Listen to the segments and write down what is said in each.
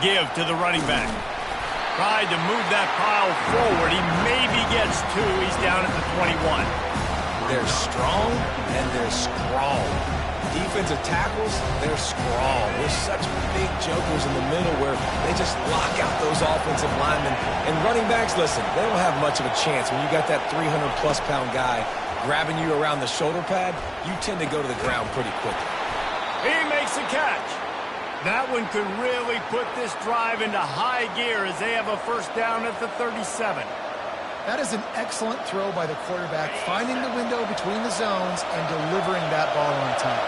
Give to the running back. Tried to move that pile forward. He maybe gets 2. He's down at the 21. They're strong and they're strong. Defensive tackles, they're strong. There's such big jokers in the middle where they just lock out those offensive linemen. And running backs, listen, they don't have much of a chance. When you got that 300-plus pound guy grabbing you around the shoulder pad, you tend to go to the ground pretty quickly. He makes the catch. That one could really put this drive into high gear as they have a first down at the 37. That is an excellent throw by the quarterback, finding the window between the zones and delivering that ball on time.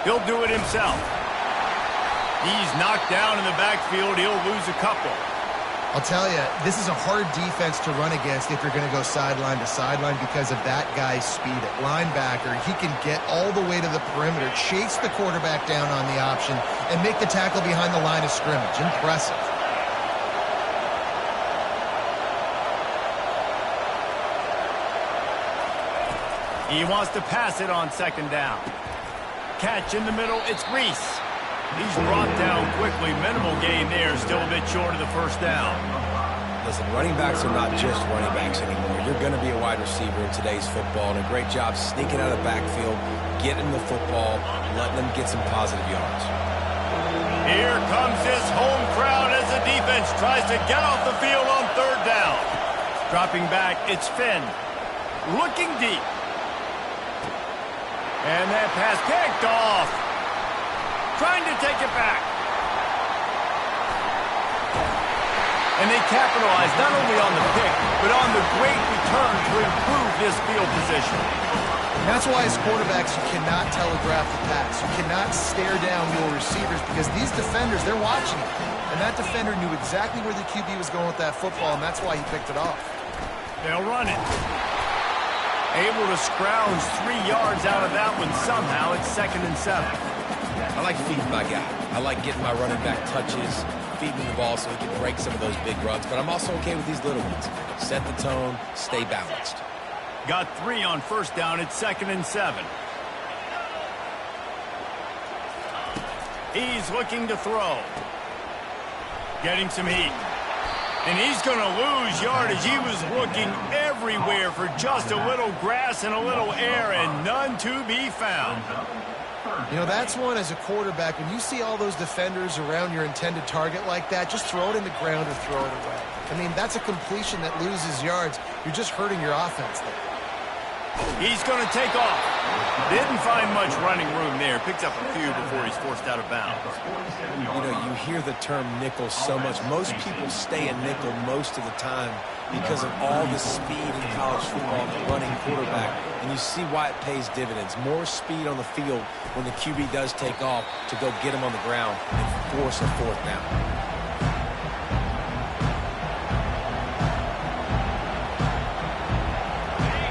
He'll do it himself. He's knocked down in the backfield. He'll lose a couple. I'll tell you, this is a hard defense to run against if you're going to go sideline to sideline because of that guy's speed at linebacker. He can get all the way to the perimeter, chase the quarterback down on the option, and make the tackle behind the line of scrimmage. Impressive. He wants to pass it on second down. Catch in the middle, it's Reese. He's brought down quickly. Minimal gain there, still a bit short of the first down. Listen, running backs are not just running backs anymore. You're going to be a wide receiver in today's football, and a great job sneaking out of the backfield, getting the football, letting them get some positive yards. Here comes this home crowd as the defense tries to get off the field on third down. Dropping back, it's Finn. Looking deep. And that pass picked off. Trying to take it back. And they capitalize not only on the pick, but on the great return to improve this field position. And that's why as quarterbacks, you cannot telegraph the pass. You cannot stare down your receivers because these defenders, they're watching it. And that defender knew exactly where the QB was going with that football, and that's why he picked it off. They'll run it. Able to scrounge 3 yards out of that one somehow. It's 2nd and 7. I like feeding my guy. I like getting my running back touches, feeding the ball so he can break some of those big runs. But I'm also okay with these little ones. Set the tone, stay balanced. Got 3 on first down. It's 2nd and 7. He's looking to throw. Getting some heat. And he's going to lose yardage. He was looking everywhere for just a little grass and a little air, and none to be found. You know, that's one as a quarterback. When you see all those defenders around your intended target like that, just throw it in the ground or throw it away. I mean, that's a completion that loses yards. You're just hurting your offense there. He's going to take off. Didn't find much running room there. Picks up a few before he's forced out of bounds. You know, you hear the term nickel so much. Most people stay a nickel most of the time because of all the speed in college football, the running quarterback. And you see why it pays dividends. More speed on the field when the QB does take off to go get him on the ground and force a fourth down.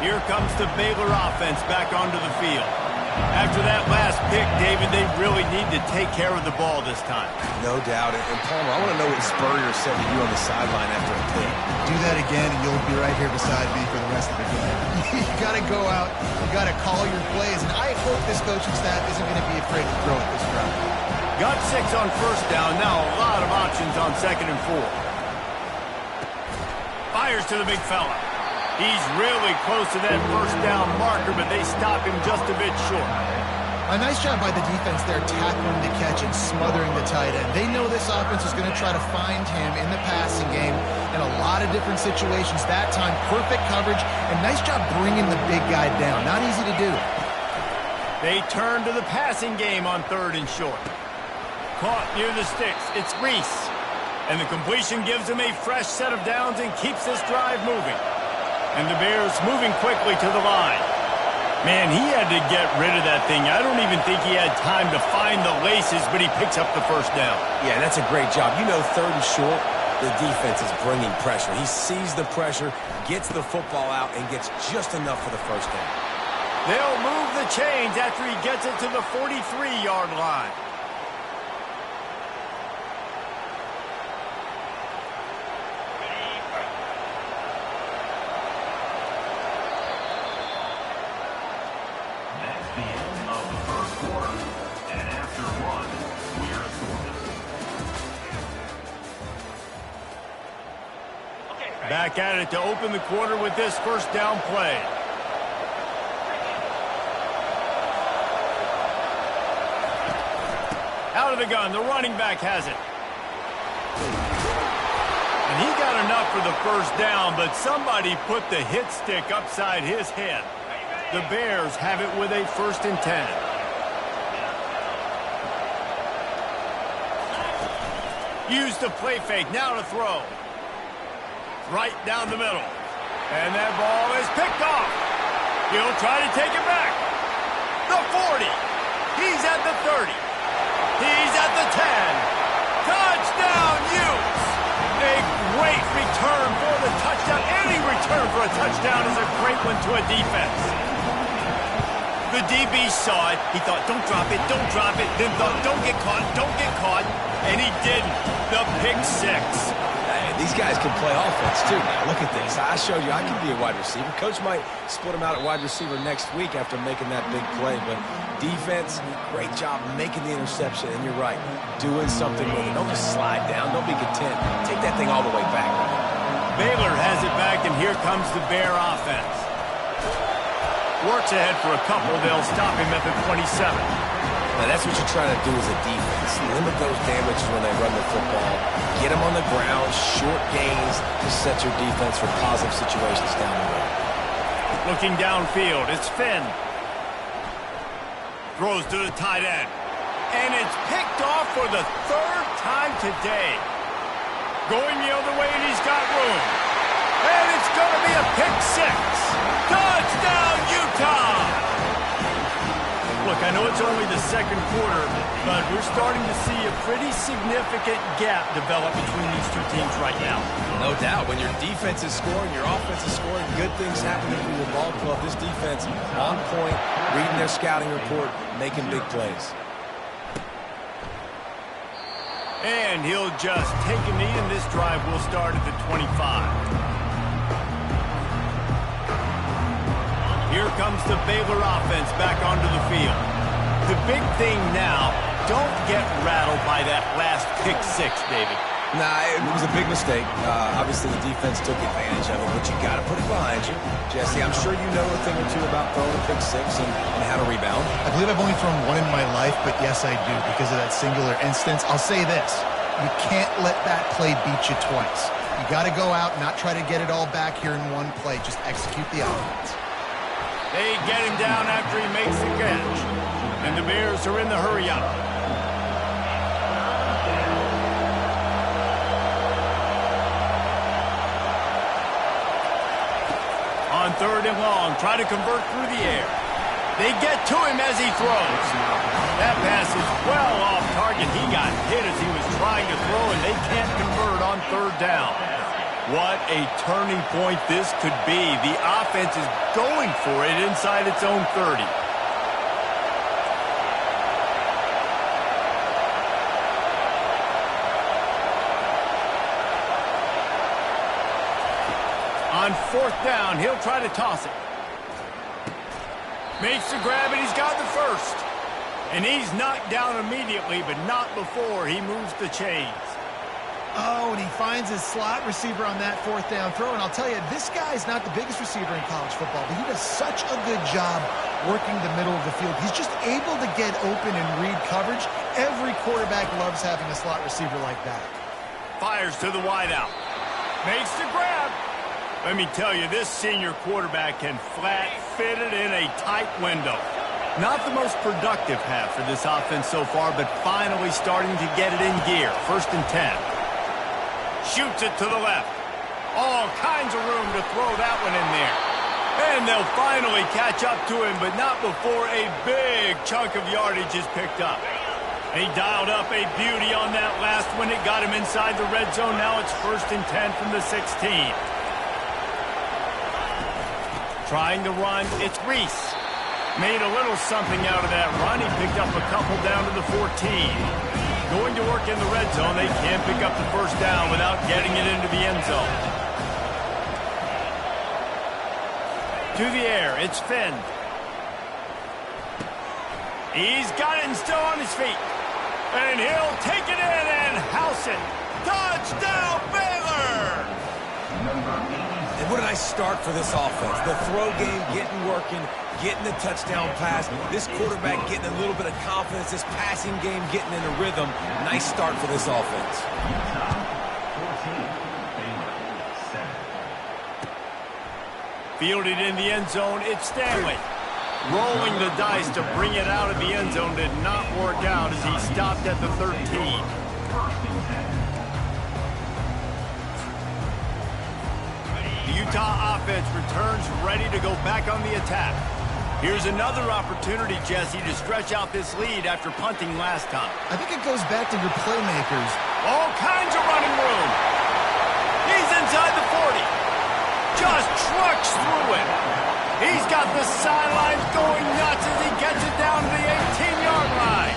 Here comes the Baylor offense back onto the field. After that last pick, David, they really need to take care of the ball this time. No doubt. And Palmer, I want to know what Spurrier said to you on the sideline after a pick. Do that again, and you'll be right here beside me for the rest of the game. You got to go out. You got to call your plays. And I hope this coaching staff isn't going to be afraid to throw it this round. Got 6 on first down. Now a lot of options on 2nd and 4. Fires to the big fella. He's really close to that first down marker, but they stop him just a bit short. A nice job by the defense there, tackling the catch and smothering the tight end. They know this offense is going to try to find him in the passing game in a lot of different situations. That time, perfect coverage, and nice job bringing the big guy down. Not easy to do. They turn to the passing game on 3rd and short. Caught near the sticks. It's Reese. And the completion gives him a fresh set of downs and keeps this drive moving. And the Bears moving quickly to the line. Man, he had to get rid of that thing. I don't even think he had time to find the laces, but he picks up the first down. Yeah, that's a great job. You know, 3rd and short, the defense is bringing pressure. He sees the pressure, gets the football out, and gets just enough for the first down. They'll move the chains after he gets it to the 43-yard line. Back at it to open the quarter with this first down play. Out of the gun, the running back has it. And he got enough for the first down, but somebody put the hit stick upside his head. The Bears have it with a 1st and 10. Use the play fake, now to throw. Right down the middle. And that ball is picked off. He'll try to take it back. The 40. He's at the 30. He's at the 10. Touchdown, Utes. A great return for the touchdown. Any return for a touchdown is a great one to a defense. The DB saw it. He thought, don't drop it, don't drop it. Then thought, don't get caught, don't get caught. And he didn't. The pick six. These guys can play offense, too. Now, look at this. I showed you I can be a wide receiver. Coach might split him out at wide receiver next week after making that big play. But defense, great job making the interception. And you're right, doing something with it. Don't just slide down. Don't be content. Take that thing all the way back. Baylor has it back, and here comes the Bear offense. Works ahead for a couple. They'll stop him at the 27. Now, that's what you're trying to do as a defense. Limit those damages when they run the football. Get them on the ground, short gains to set your defense for positive situations down the road. Looking downfield, it's Finn. Throws to the tight end. And it's picked off for the 3rd time today. Going the other way, and he's got room. And it's going to be a pick six. Touchdown, Utah! Look, I know it's only the 2nd quarter, but we're starting to see a pretty significant gap develop between these two teams right now. No doubt. When your defense is scoring, your offense is scoring, good things happening for your ball club. This defense on point, reading their scouting report, making big plays. And he'll just take a knee, and this drive will start at the 25. Here comes the Baylor offense back onto the field. The big thing now, don't get rattled by that last pick six, David. Nah, it was a big mistake. Obviously, the defense took advantage of it, but you got to put it behind you. Jesse, I'm sure you know a thing or two about throwing a pick six and how to rebound. I believe I've only thrown one in my life, but yes, I do because of that singular instance. I'll say this. You can't let that play beat you twice. You got to go out and not try to get it all back here in one play. Just execute the offense. They get him down after he makes the catch. And the Bears are in the hurry-up. On 3rd and long, try to convert through the air. They get to him as he throws. That pass is well off target. He got hit as he was trying to throw, and they can't convert on 3rd down. What a turning point this could be. The offense is going for it inside its own 30. On 4th down, he'll try to toss it. Makes the grab, and he's got the first. And he's knocked down immediately, but not before he moves the chains. Oh, and he finds his slot receiver on that 4th down throw. And I'll tell you, this guy's not the biggest receiver in college football, but he does such a good job working the middle of the field. He's just able to get open and read coverage. Every quarterback loves having a slot receiver like that. Fires to the wideout. Makes the grab. Let me tell you, this senior quarterback can flat fit it in a tight window. Not the most productive half for this offense so far, but finally starting to get it in gear. 1st and 10. Shoots it to the left. All kinds of room to throw that one in there. And they'll finally catch up to him, but not before a big chunk of yardage is picked up. He dialed up a beauty on that last one. It got him inside the red zone. Now it's 1st and 10 from the 16. Trying to run, it's Reese. Made a little something out of that run. He picked up a couple down to the 14. Going to work in the red zone. They can't pick up the 1st down without getting it into the end zone. To the air, it's Finn. He's got it and still on his feet. And he'll take it in and house it. Touchdown, Baylor! And what a nice start for this offense. The throw game getting working, getting the touchdown pass. This quarterback getting a little bit of confidence. This passing game getting in a rhythm. Nice start for this offense. Fielded in the end zone, it's Stanley. Rolling the dice to bring it out of the end zone did not work out as he stopped at the 13. The Utah offense returns ready to go back on the attack. Here's another opportunity, Jesse, to stretch out this lead after punting last time. I think it goes back to your playmakers. All kinds of running room. He's inside the 40. Just trucks through it. He's got the sidelines going nuts as he gets it down to the 18-yard line.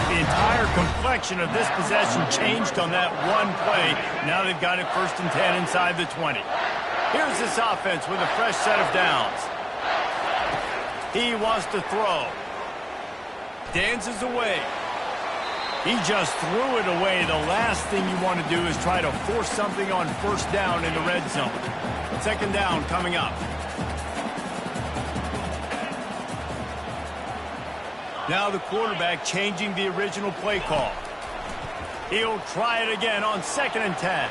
The entire complexion of this possession changed on that one play. Now they've got it 1st and 10 inside the 20. Here's this offense with a fresh set of downs. He wants to throw. Dances away. He just threw it away. The last thing you want to do is try to force something on 1st down in the red zone. 2nd down coming up. Now the quarterback changing the original play call. He'll try it again on 2nd and 10.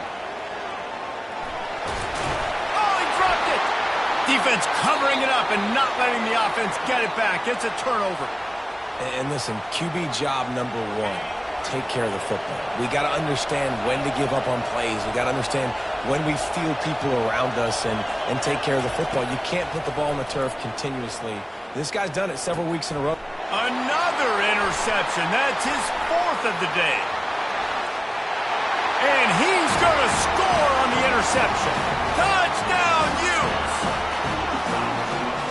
Defense covering it up and not letting the offense get it back. It's a turnover. And listen, QB job number 1, take care of the football. We got to understand when to give up on plays. We got to understand when we feel people around us and take care of the football. You can't put the ball on the turf continuously. This guy's done it several weeks in a row. Another interception. That's his 4th of the day. And he's going to score on the interception. Touchdown, Utes!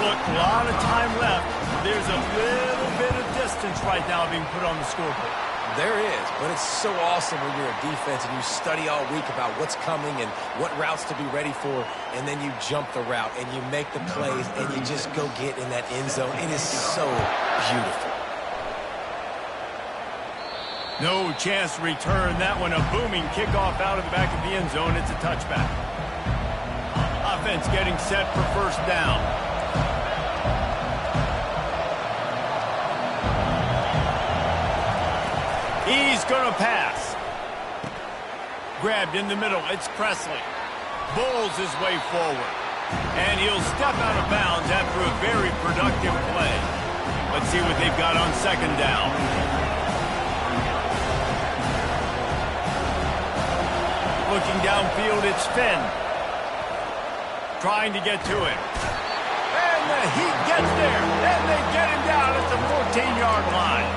Look, a lot of time left. There's a little bit of distance right now being put on the scoreboard. There is, but it's so awesome when you're a defense and you study all week about what's coming and what routes to be ready for, and then you jump the route and you make the plays and you just go get in that end zone. It is so beautiful. No chance to return that one. A booming kickoff out of the back of the end zone. It's a touchback. Offense getting set for 1st down. He's going to pass. Grabbed in the middle. It's Presley. Bowls his way forward. And he'll step out of bounds after a very productive play. Let's see what they've got on 2nd down. Looking downfield, it's Finn. Trying to get to it. And the Heat gets there. And they get him down at the 14-yard line.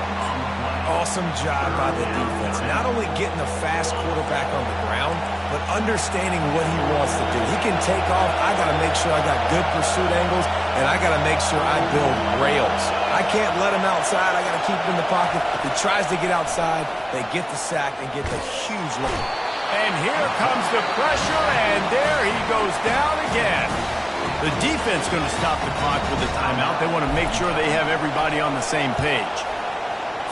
Awesome job by the defense. Not only getting a fast quarterback on the ground, but understanding what he wants to do. He can take off. I got to make sure I got good pursuit angles, and I got to make sure I build rails. I can't let him outside. I got to keep him in the pocket. He tries to get outside. They get the sack and get the huge lead. And here comes the pressure, and there he goes down again. The defense going to stop the clock with a timeout. They want to make sure they have everybody on the same page.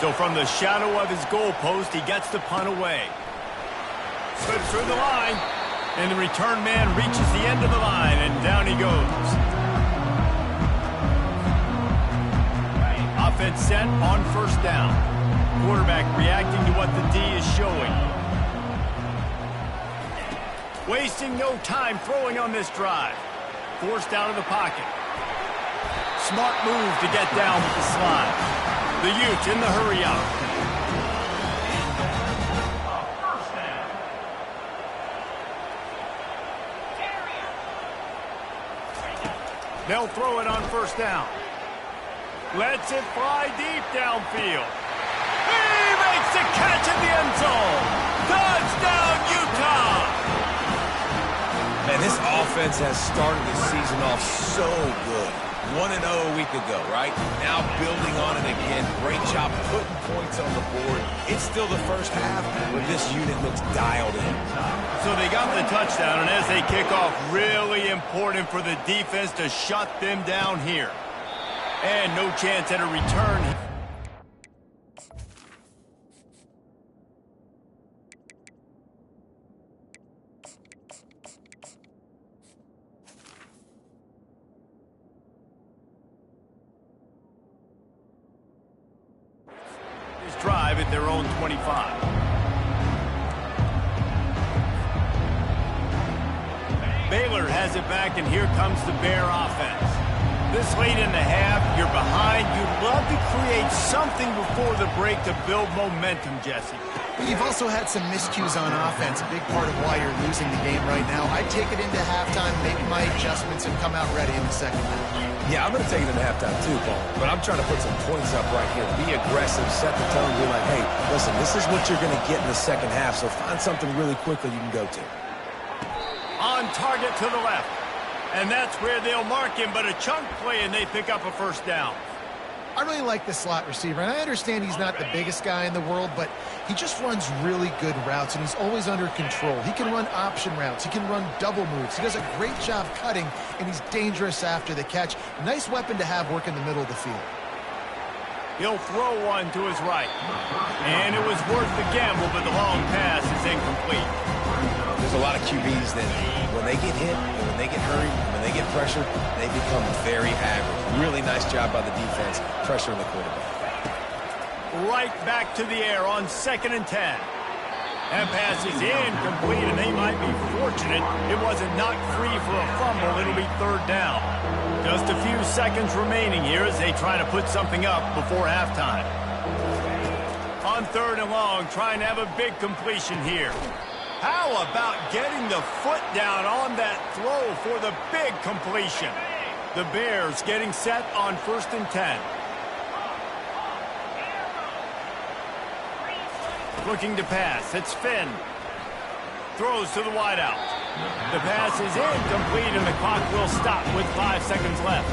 So from the shadow of his goalpost, he gets the punt away. Slips through the line, and the return man reaches the end of the line, and down he goes. Offense set on 1st down. Quarterback reacting to what the D is showing. Wasting no time throwing on this drive. Forced out of the pocket. Smart move to get down with the slide. The Utes in the hurry-up. They'll throw it on 1st down. Lets it fly deep downfield. He makes the catch in the end zone. Touchdown, Utah! Man, this offense has started the season off so good. 1-0 a week ago, right? Now building on it again. Great job putting points on the board. It's still the 1st half, but this unit looks dialed in. So they got the touchdown, and as they kick off, really important for the defense to shut them down here. And no chance at a return. drive at their own 25. Baylor has it back, and here comes the Bear offense. This late in the half, you're behind. You'd love to create something before the break to build momentum, Jesse. You've also had some miscues on offense, a big part of why you're losing the game right now. I'd take it into halftime, make my adjustments, and come out ready in the second half. Yeah, I'm going to take it into halftime too, Paul. But I'm trying to put some points up right here. Be aggressive, set the tone, be like, hey, listen, this is what you're going to get in the second half, so find something really quickly you can go to. On target to the left. And that's where they'll mark him, but a chunk play, and they pick up a first down. I really like the slot receiver, and I understand he's not the biggest guy in the world, but he just runs really good routes, and he's always under control. He can run option routes. He can run double moves. He does a great job cutting, and he's dangerous after the catch. Nice weapon to have work in the middle of the field. He'll throw one to his right. And it was worth the gamble, but the long pass is incomplete. There's a lot of QBs that when they get hit, and when they get hurried, when they get pressured, they become very average. Really nice job by the defense, pressuring the quarterback. Right back to the air on 2nd and 10. That pass is incomplete, and they might be fortunate it wasn't knocked free for a fumble. It'll be 3rd down. Just a few seconds remaining here as they try to put something up before halftime. On 3rd and long, trying to have a big completion here. How about getting the foot down on that throw for the big completion? The Bears getting set on 1st and 10. Looking to pass. It's Finn. Throws to the wideout. The pass is incomplete, and the clock will stop with 5 seconds left.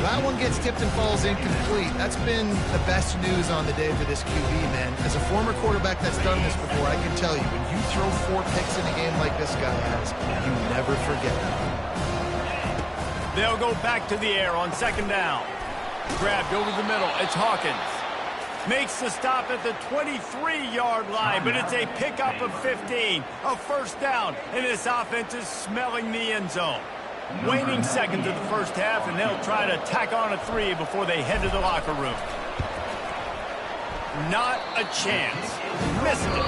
That one gets tipped and falls incomplete. That's been the best news on the day for this QB, man. As a former quarterback that's done this before, I can tell you, when you throw 4 picks in a game like this guy has, you never forget it. They'll go back to the air on 2nd down. Grabbed over the middle. It's Hawkins. Makes the stop at the 23-yard line, but it's a pickup of 15. A first down, and this offense is smelling the end zone. Waning seconds of the first half, and they'll try to tack on a 3 before they head to the locker room. Not a chance. Missed it.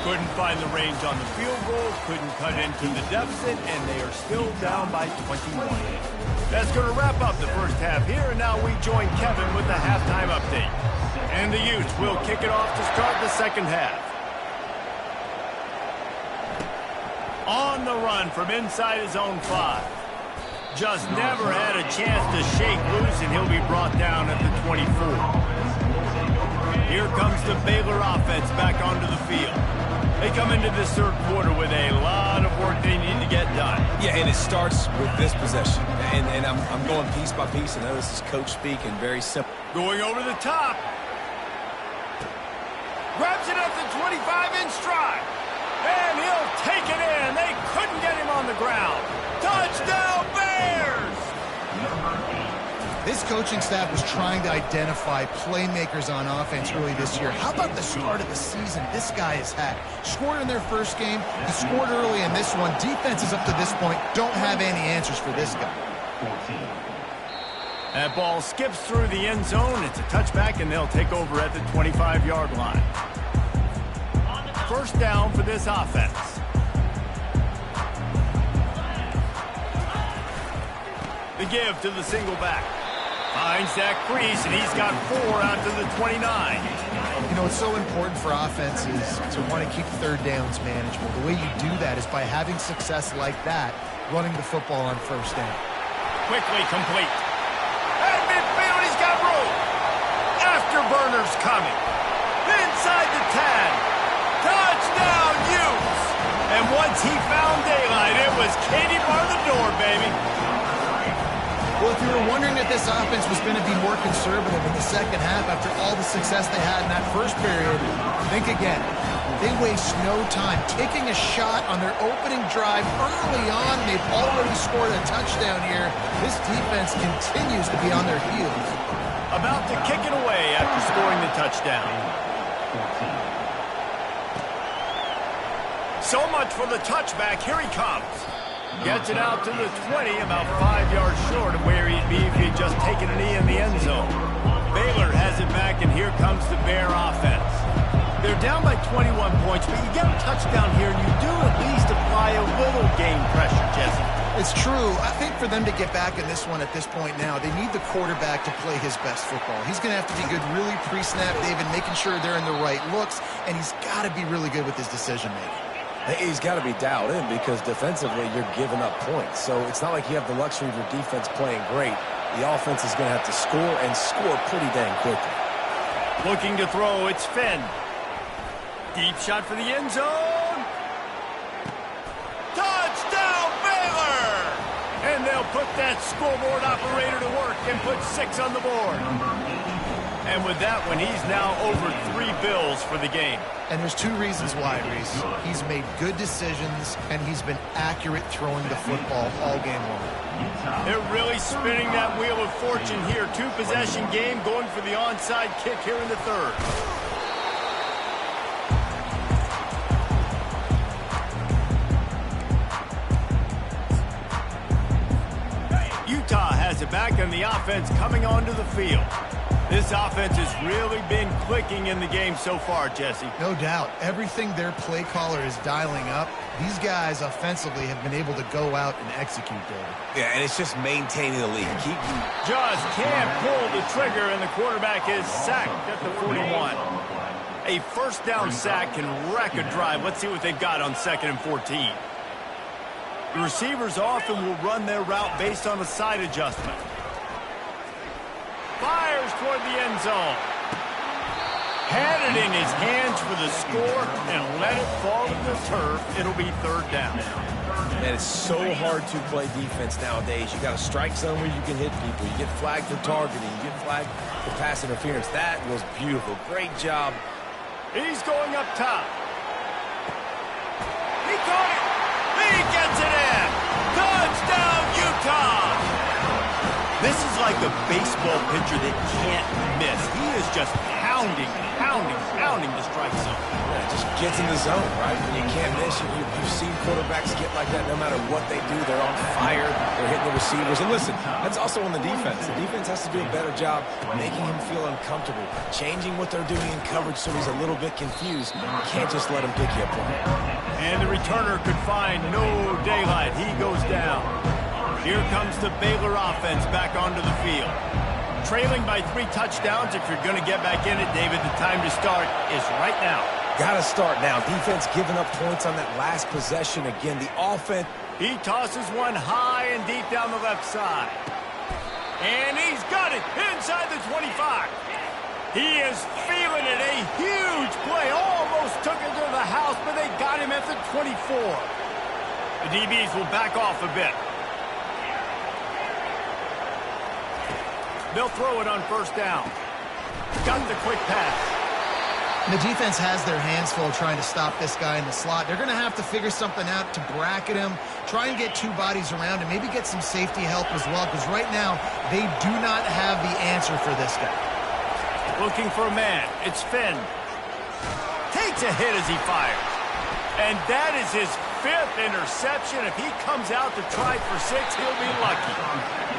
Couldn't find the range on the field goal, couldn't cut into the deficit, and they are still down by 21. That's going to wrap up the first half here, and now we join Kevin with the halftime update. And the Utes will kick it off to start the second half. On the run from inside his own 5. Just never had a chance to shake loose, and he'll be brought down at the 24. Here comes the Baylor offense back onto the field. They come into this 3rd quarter with a lot of work they need to get done. Yeah, and it starts with this possession. And I'm going piece by piece. I know this is coach speak and very simple. Going over the top. Grabs it at the 25 in stride. And he'll take it in. They couldn't get him on the ground. Touchdown, Bears! This coaching staff was trying to identify playmakers on offense early this year. How about the start of the season this guy has had? Scored in their first game. He scored early in this one. Defenses up to this point don't have any answers for this guy. That ball skips through the end zone. It's a touchback, and they'll take over at the 25-yard line. First down for this offense. The give to the single back. Finds that crease, and he's got 4 out to the 29. You know, it's so important for offenses to want to keep 3rd downs manageable. The way you do that is by having success like that, running the football on 1st down. Quickly complete. At midfield, he's got room. Afterburners coming. Inside the 10. Touchdown, Utes! And once he found daylight, it was Katie bar the door, baby. Well, if you were wondering if this offense was going to be more conservative in the second half after all the success they had in that first period, think again. They waste no time taking a shot on their opening drive early on. They've already scored a touchdown here. This defense continues to be on their heels. About to kick it away after scoring the touchdown. So much for the touchback. Here he comes. Gets it out to the 20, about 5 yards short of where he'd be if he'd just taken a knee in the end zone. Baylor has it back, and here comes the Bear offense. They're down by 21 points, but you get a touchdown here, and you do at least apply a little game pressure, Jesse. It's true. I think for them to get back in this one at this point now, they need the quarterback to play his best football. He's going to have to be good really pre-snap, David, making sure they're in the right looks, and he's got to be really good with his decision-making. He's got to be dialed in because defensively you're giving up points. So it's not like you have the luxury of your defense playing great. The offense is going to have to score and score pretty dang quickly. Looking to throw, it's Finn. Deep shot for the end zone. Touchdown, Baylor! And they'll put that scoreboard operator to work and put 6 on the board. And with that one, he's now over 3 bills for the game. And there's 2 reasons why, Reese. He's made good decisions, and he's been accurate throwing the football all game long. They're really spinning that wheel of fortune here. 2-possession game, going for the onside kick here in the 3rd. Utah has it back, and the offense coming onto the field. This offense has really been clicking in the game so far, Jesse. No doubt. Everything their play caller is dialing up, these guys offensively have been able to go out and execute, David. Yeah, and it's just maintaining the lead. Just can't pull the trigger, and the quarterback is sacked at the 41. A first down sack can wreck a drive. Let's see what they've got on 2nd and 14. The receivers often will run their route based on a side adjustment. Fires toward the end zone. Had it in his hands for the score and let it fall to the turf. It'll be 3rd down. And it's so hard to play defense nowadays. You got a strike zone where you can hit people. You get flagged for targeting. You get flagged for pass interference. That was beautiful. Great job. He's going up top. He caught it. He gets it in. Touchdown, Utah. This is like a baseball pitcher that can't miss. He is just pounding the strike zone. Yeah, it just gets in the zone, right? When you can't miss, you've seen quarterbacks get like that no matter what they do. They're on fire. They're hitting the receivers. And listen, that's also on the defense. The defense has to do a better job making him feel uncomfortable, changing what they're doing in coverage so he's a little bit confused. You can't just let him pick you apart. And the returner could find no daylight. He goes down. Here comes the Baylor offense back onto the field. Trailing by 3 touchdowns. If you're going to get back in it, David, the time to start is right now. Got to start now. Defense giving up points on that last possession. Again, the offense. He tosses one high and deep down the left side. And he's got it inside the 25. He is feeling it. A huge play. Almost took it to the house, but they got him at the 24. The DBs will back off a bit. They'll throw it on 1st down. Got the quick pass. And the defense has their hands full trying to stop this guy in the slot. They're going to have to figure something out to bracket him, try and get 2 bodies around him, maybe get some safety help as well, because right now they do not have the answer for this guy. Looking for a man. It's Finn. Takes a hit as he fires. And that is his 5th interception. If he comes out to try for 6, he'll be lucky.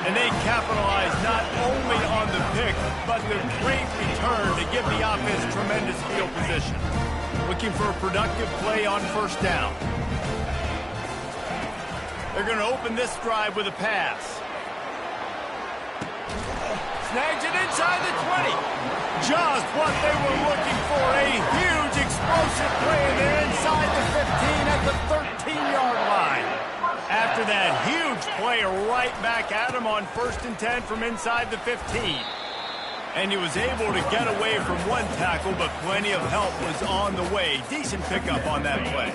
And they capitalize not only on the pick, but the great return to give the offense tremendous field position. Looking for a productive play on 1st down. They're going to open this drive with a pass. Snags it inside the 20. Just what they were looking for. A huge explosive play, and they're inside the 15 at the 13-yard line. After that huge play, right back at him on 1st and 10 from inside the 15. And he was able to get away from one tackle, but plenty of help was on the way. Decent pickup on that play.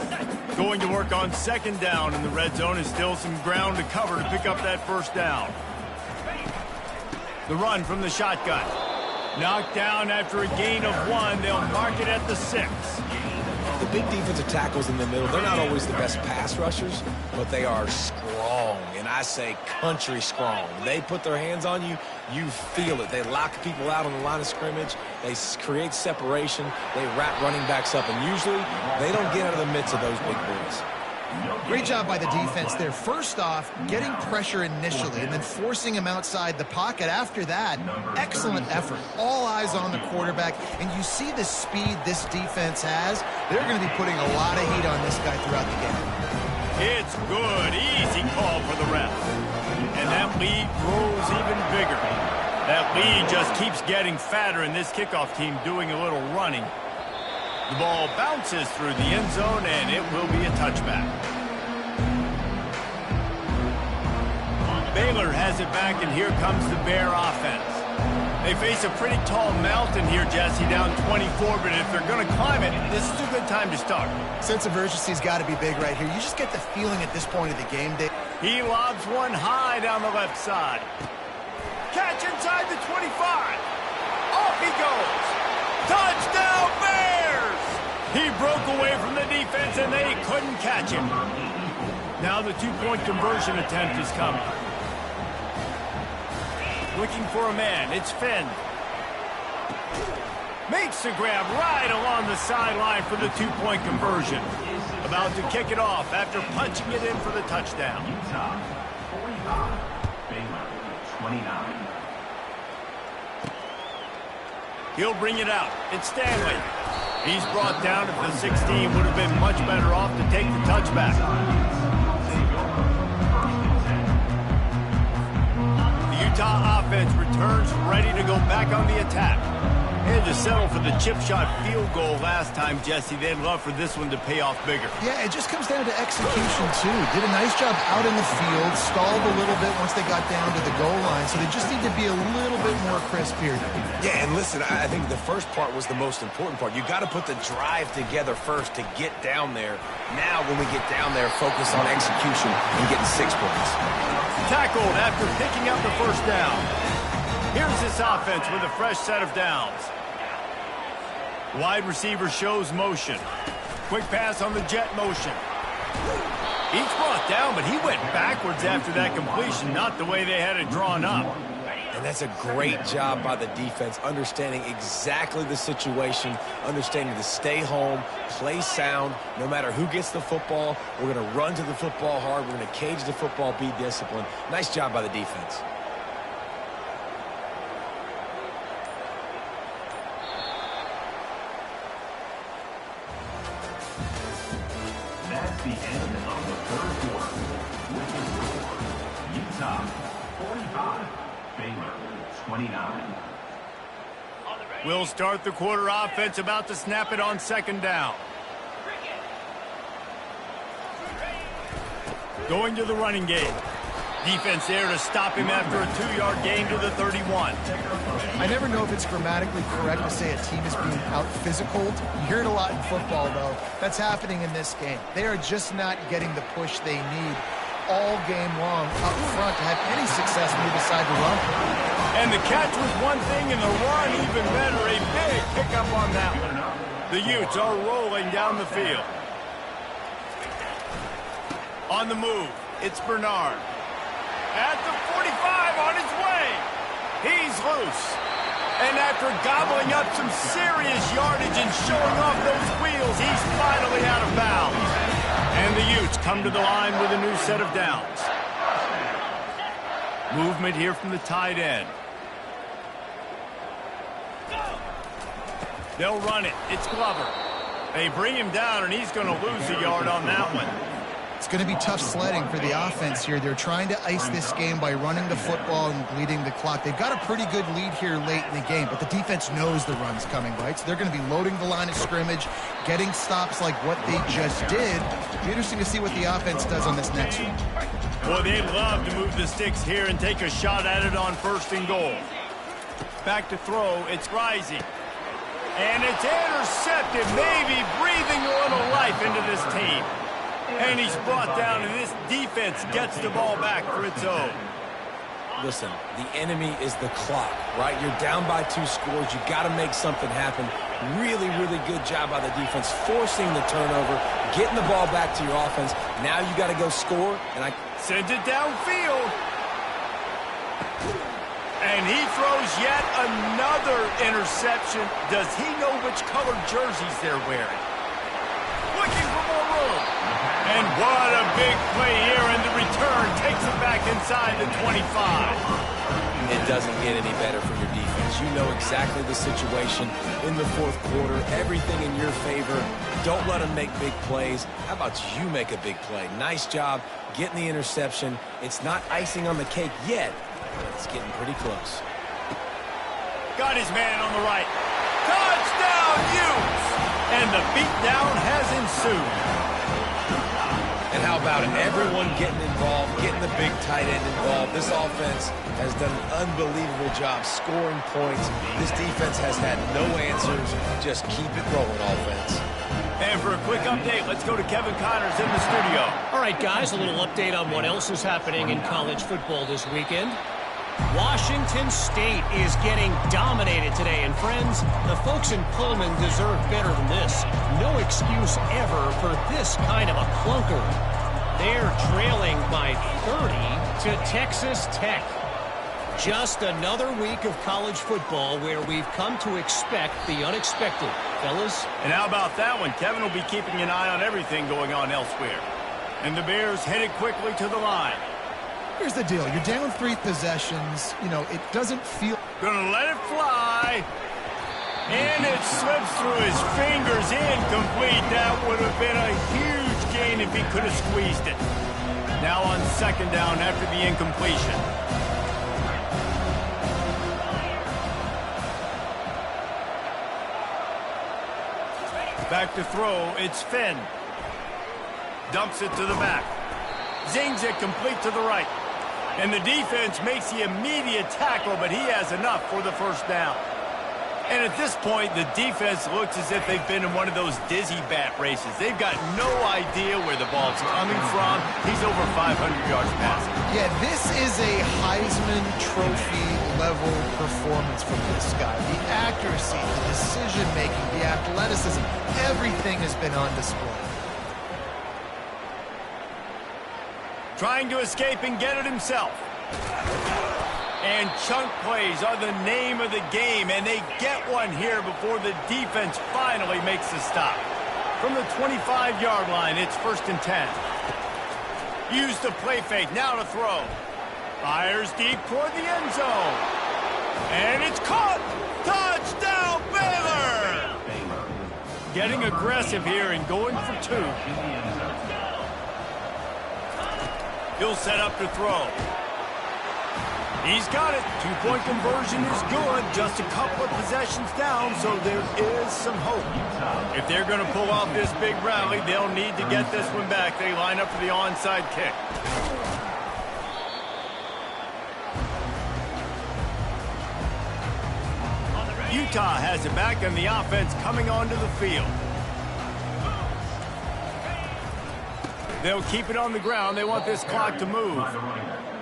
Going to work on 2nd down in the red zone is still some ground to cover to pick up that 1st down. The run from the shotgun. Knocked down after a gain of 1. They'll mark it at the 6. The big defensive tackles in the middle, they're not always the best pass rushers, but they are strong, and I say country strong. They put their hands on you, you feel it. They lock people out on the line of scrimmage. They create separation. They wrap running backs up, and usually they don't get out of the midst of those big boys. Great job by the defense there. First off, getting pressure initially and then forcing him outside the pocket. After that, excellent effort. All eyes on the quarterback. And you see the speed this defense has. They're going to be putting a lot of heat on this guy throughout the game. It's good. Easy call for the ref. And that lead grows even bigger. That lead just keeps getting fatter, and this kickoff team doing a little running. The ball bounces through the end zone, and it will be a touchback. Baylor has it back, and here comes the Bear offense. They face a pretty tall mountain here, Jesse, down 24, but if they're going to climb it, this is a good time to start. Sense of urgency's got to be big right here. You just get the feeling at this point of the game. He lobs one high down the left side. Catch inside the 25. Off he goes. Touchdown, Bears! He broke away from the defense, and they couldn't catch him. Now the two-point conversion attempt is coming. Looking for a man. It's Finn. Makes the grab right along the sideline for the two-point conversion. About to kick it off after punching it in for the touchdown. Utah, 45. Baylor, 29. He'll bring it out. It's Stanley. He's brought down at the 16. Would have been much better off to take the touchback. The Utah offense returns ready to go back on the attack. They had to settle for the chip shot field goal last time, Jesse. They'd love for this one to pay off bigger. Yeah, it just comes down to execution, too. Did a nice job out in the field, stalled a little bit once they got down to the goal line, so they just need to be a little bit more crisp here. Yeah, and listen, I think the first part was the most important part. You got to put the drive together first to get down there. Now, when we get down there, focus on execution and getting 6 points. Tackled after picking up the first down. Here's this offense with a fresh set of downs. Wide receiver shows motion. Quick pass on the jet motion. He's brought down, but he went backwards after that completion, not the way they had it drawn up. And that's a great job by the defense, understanding exactly the situation, understanding to stay home, play sound, no matter who gets the football. We're going to run to the football hard. We're going to cage the football, be disciplined. Nice job by the defense. That's the end of the third quarter. With the score, Utah, 45. Baylor, 29. We'll start the quarter offense, about to snap it on second down. Going to the running game. Defense there to stop him after a 2-yard gain to the 31. I never know if it's grammatically correct to say a team is being out-physicaled. You hear it a lot in football, though. That's happening in this game. They are just not getting the push they need all game long up front to have any success when they decide to run. And the catch was one thing, and the run even better. A big pickup on that one. The Utes are rolling down the field. On the move, it's Bernard. At the 45, on his way. He's loose. And after gobbling up some serious yardage and showing off those wheels, he's finally out of bounds. And the Utes come to the line with a new set of downs. Movement here from the tight end. They'll run it. It's Glover. They bring him down, and he's going to lose a yard on that one. It's going to be tough sledding for the offense here. They're trying to ice this game by running the football and bleeding the clock. They've got a pretty good lead here late in the game, but the defense knows the run's coming, right? So they're going to be loading the line of scrimmage, getting stops like what they just did. It'll be interesting to see what the offense does on this next one. Boy, they love to move the sticks here and take a shot at it on 1st and goal. Back to throw, it's Rising. And it's intercepted, maybe breathing a little life into this team. And he's brought down, and this defense gets the ball back for its own. Listen, the enemy is the clock, right? You're down by 2 scores. You got to make something happen. Really, really good job by the defense, forcing the turnover, getting the ball back to your offense. Now you got to go score, and I send it downfield. And he throws yet another interception. Does he know which color jerseys they're wearing? Looking for more room. And what a big play here, and the return takes it back inside the 25. It doesn't get any better for your defense. You know exactly the situation in the fourth quarter, everything in your favor. Don't let them make big plays. How about you make a big play? Nice job getting the interception. It's not icing on the cake yet, but it's getting pretty close. Got his man on the right. Touchdown, Utes! And the beatdown has ensued. And how about it? Everyone getting involved, getting the big tight end involved. This offense has done an unbelievable job scoring points. This defense has had no answers. Just keep it rolling, offense. And for a quick update, let's go to Kevin Connors in the studio. All right, guys, a little update on what else is happening in college football this weekend. Washington State is getting dominated today, and friends, the folks in Pullman deserve better than this. No excuse ever for this kind of a clunker. They're trailing by 30 to Texas Tech. Just another week of college football where we've come to expect the unexpected, fellas. And how about that one? Kevin will be keeping an eye on everything going on elsewhere. And the Bears headed quickly to the line. Here's the deal. You're down 3 possessions. You know, it doesn't feel... Gonna let it fly. And it slips through his fingers, incomplete. That would have been a huge gain if he could have squeezed it. Now on second down after the incompletion. Back to throw, it's Finn. Dumps it to the back. Zings it complete to the right. And the defense makes the immediate tackle, but he has enough for the first down. And at this point, the defense looks as if they've been in one of those dizzy bat races. They've got no idea where the ball's coming from. He's over 500 yards passing. Yeah, this is a Heisman Trophy level performance from this guy. The accuracy, the decision-making, the athleticism, everything has been on display. Trying to escape and get it himself. And chunk plays are the name of the game, and they get one here before the defense finally makes the stop. From the 25-yard line, it's 1st and 10. Use the play fake, now to throw. Fires deep toward the end zone. And it's caught! Touchdown, Baylor! Getting aggressive here and going for 2. He'll set up to throw. He's got it. 2-point conversion is good. Just a couple of possessions down, so there is some hope. If they're going to pull off this big rally, they'll need to get this one back. They line up for the onside kick. Utah has it back, and the offense coming onto the field. They'll keep it on the ground. They want this clock to move.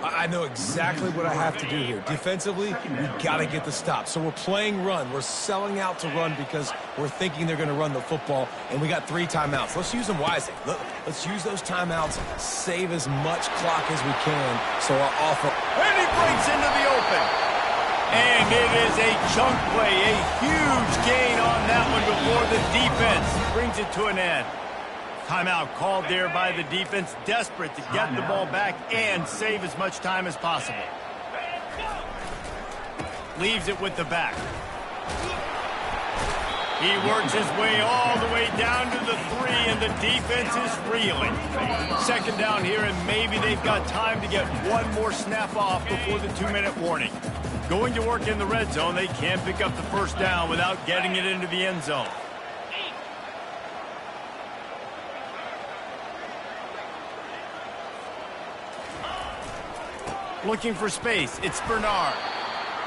I know exactly what I have to do here. Defensively, we've got to get the stop. So we're playing run. We're selling out to run because we're thinking they're going to run the football, and we got 3 timeouts. Let's use them wisely. Let's use those timeouts, save as much clock as we can so our offense... And he breaks into the open. And it is a chunk play, a huge gain on that one before the defense brings it to an end. Timeout called there by the defense, desperate to get the ball back and save as much time as possible. Leaves it with the back. He works his way all the way down to the 3, and the defense is reeling. Second down here, and maybe they've got time to get one more snap off before the 2-minute warning. Going to work in the red zone, they can't pick up the first down without getting it into the end zone. Looking for space. It's Bernard.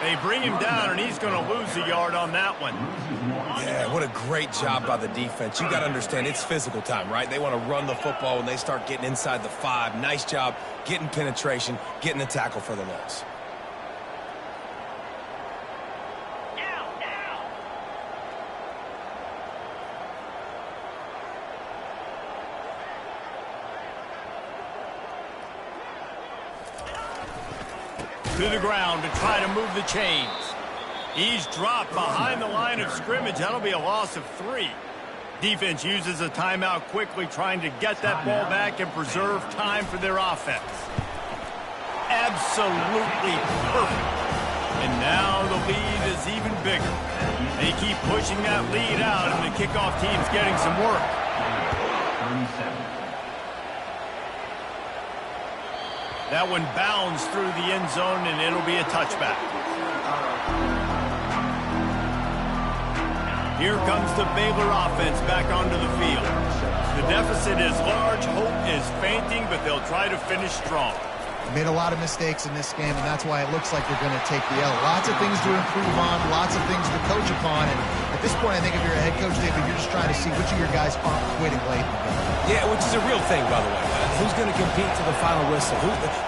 They bring him down, and he's going to lose a yard on that one. Yeah, what a great job by the defense. You got to understand, it's physical time, right? They want to run the football when they start getting inside the 5. Nice job getting penetration, getting the tackle for the loss. To the ground to try to move the chains. He's dropped behind the line of scrimmage. That'll be a loss of 3. Defense uses a timeout quickly, trying to get that ball back and preserve time for their offense. Absolutely perfect. And now the lead is even bigger. They keep pushing that lead out, and the kickoff team's getting some work. 37. That one bounds through the end zone, and it'll be a touchback. Here comes the Baylor offense back onto the field. The deficit is large, hope is fainting, but they'll try to finish strong. Made a lot of mistakes in this game, and that's why it looks like they're going to take the L. Lots of things to improve on, lots of things to coach upon, and at this point, I think if you're a head coach, David, you're just trying to see which of your guys aren't quitting late in the game. Yeah, which is a real thing, by the way. Who's going to compete to the final whistle?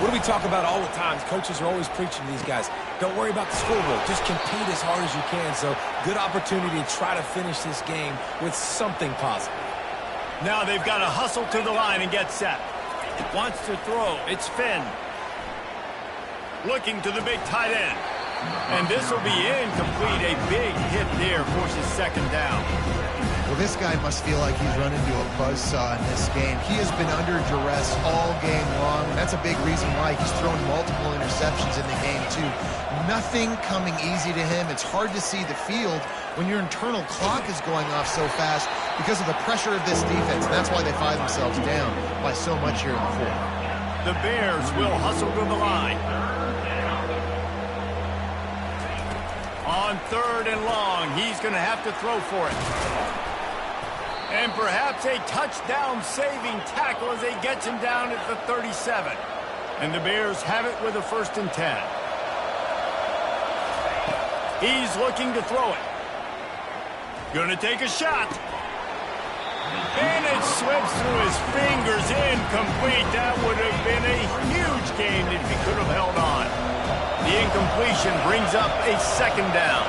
What do we talk about all the time? Coaches are always preaching to these guys. Don't worry about the scoreboard. Just compete as hard as you can. So, good opportunity to try to finish this game with something positive. Now they've got to hustle to the line and get set. Wants to throw. It's Finn. Looking to the big tight end. And this will be incomplete. A big hit there forces second down. Well, this guy must feel like he's run into a buzzsaw in this game. He has been under duress all game long, and that's a big reason why he's thrown multiple interceptions in the game, too. Nothing coming easy to him. It's hard to see the field when your internal clock is going off so fast because of the pressure of this defense. And that's why they find themselves down by so much here in the fourth. The Bears will hustle to the line. On third and long, he's going to have to throw for it. And perhaps a touchdown-saving tackle as they get him down at the 37. And the Bears have it with a 1st and 10. He's looking to throw it. Gonna take a shot. And it slips through his fingers, incomplete. That would have been a huge gain if he could have held on. The incompletion brings up a 2nd down.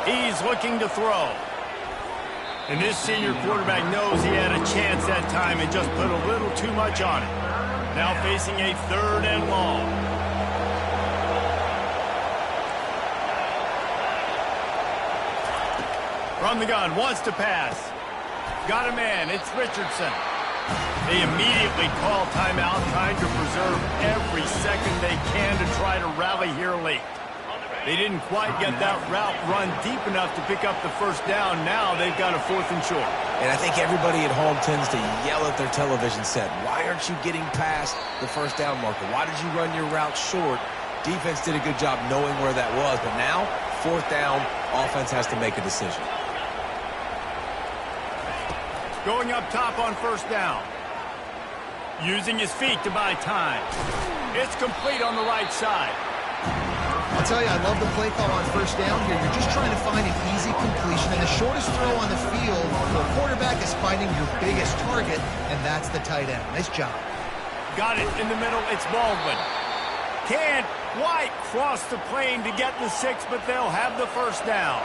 He's looking to throw. And this senior quarterback knows he had a chance that time and just put a little too much on it. Now facing a 3rd and long. From the gun, wants to pass. Got a man, it's Richardson. They immediately call timeout, trying to preserve every second they can to try to rally here late. They didn't quite get that route run deep enough to pick up the 1st down. Now they've got a 4th and short. And I think everybody at home tends to yell at their television set. Why aren't you getting past the 1st down marker? Why did you run your route short? Defense did a good job knowing where that was. But now, 4th down, offense has to make a decision. Going up top on 1st down. Using his feet to buy time. It's complete on the right side. I'll tell you, I love the play call on 1st down here. You're just trying to find an easy completion, and the shortest throw on the field for a quarterback is finding your biggest target, and that's the tight end. Nice job. Got it in the middle. It's Baldwin. Can't quite cross the plane to get the 6, but they'll have the 1st down.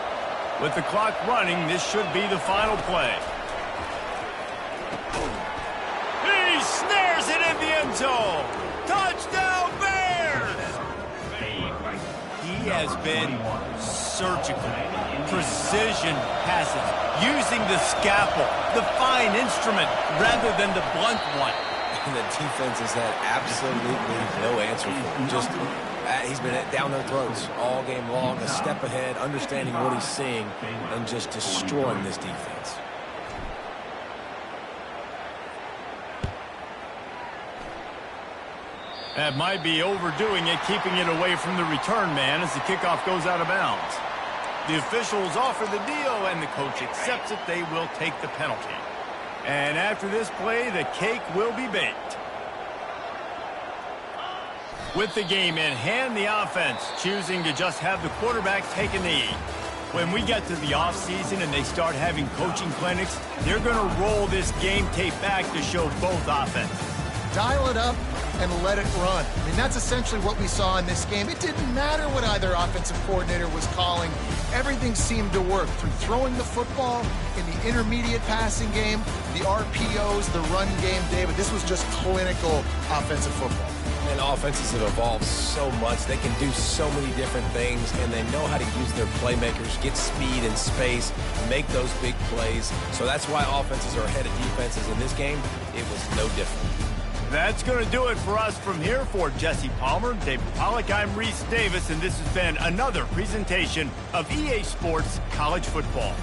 With the clock running, this should be the final play. He snares it in the end zone. Touchdown, Bears! He has been surgical, precision passes, using the scalpel, the fine instrument, rather than the blunt one. And the defense has had absolutely no answer for him. Just, he's been down their throats all game long, a step ahead, understanding what he's seeing, and just destroying this defense. That might be overdoing it, keeping it away from the return man as the kickoff goes out of bounds. The officials offer the deal, and the coach accepts it. They will take the penalty. And after this play, the cake will be baked. With the game in hand, the offense choosing to just have the quarterback take a knee. When we get to the offseason and they start having coaching clinics, they're going to roll this game tape back to show both offenses. Dial it up and let it run. I mean, that's essentially what we saw in this game. It didn't matter what either offensive coordinator was calling. Everything seemed to work through throwing the football, in the intermediate passing game, the RPOs, the run game, David. This was just clinical offensive football. And offenses have evolved so much. They can do so many different things, and they know how to use their playmakers, get speed and space, make those big plays. So that's why offenses are ahead of defenses. In this game, it was no different. That's going to do it for us from here. For Jesse Palmer, David Pollack, I'm Reese Davis, and this has been another presentation of EA Sports College Football.